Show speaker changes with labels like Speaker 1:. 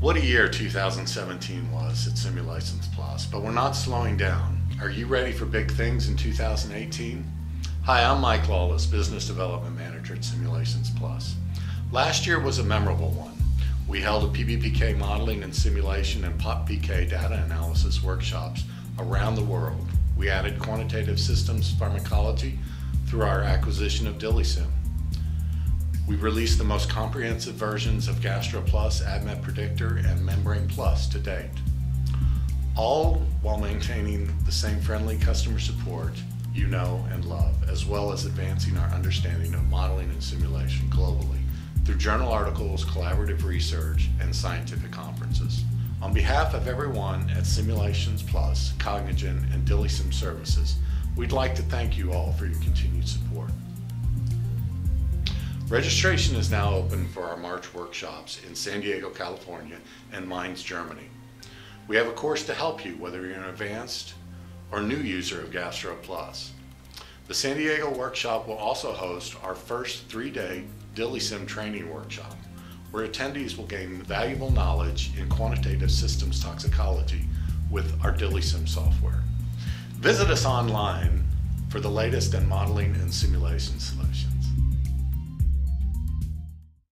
Speaker 1: What a year 2017 was at DILIsym Plus, but we're not slowing down. Are you ready for big things in 2018? Hi, I'm Mike Lawless, Business Development Manager at DILIsym Plus. Last year was a memorable one. We held a PBPK modeling and simulation and Pop PK Data Analysis workshops around the world. We added Quantitative Systems Pharmacology through our acquisition of DILIsym. We released the most comprehensive versions of GastroPlus, ADMET Predictor, and MembranePlus to date, all while maintaining the same friendly customer support you know and love, as well as advancing our understanding of modeling and simulation globally through journal articles, collaborative research, and scientific conferences. On behalf of everyone at DILIsym Plus, Cognigen, and DILIsym Services, we'd like to thank you all for your continued support. Registration is now open for our March workshops in San Diego, California, and Mainz, Germany. We have a course to help you, whether you're an advanced or new user of GastroPlus. The San Diego workshop will also host our first 3-day DILIsym training workshop, where attendees will gain valuable knowledge in quantitative systems toxicology with our DILIsym software. Visit us online for the latest in modeling and simulation solutions.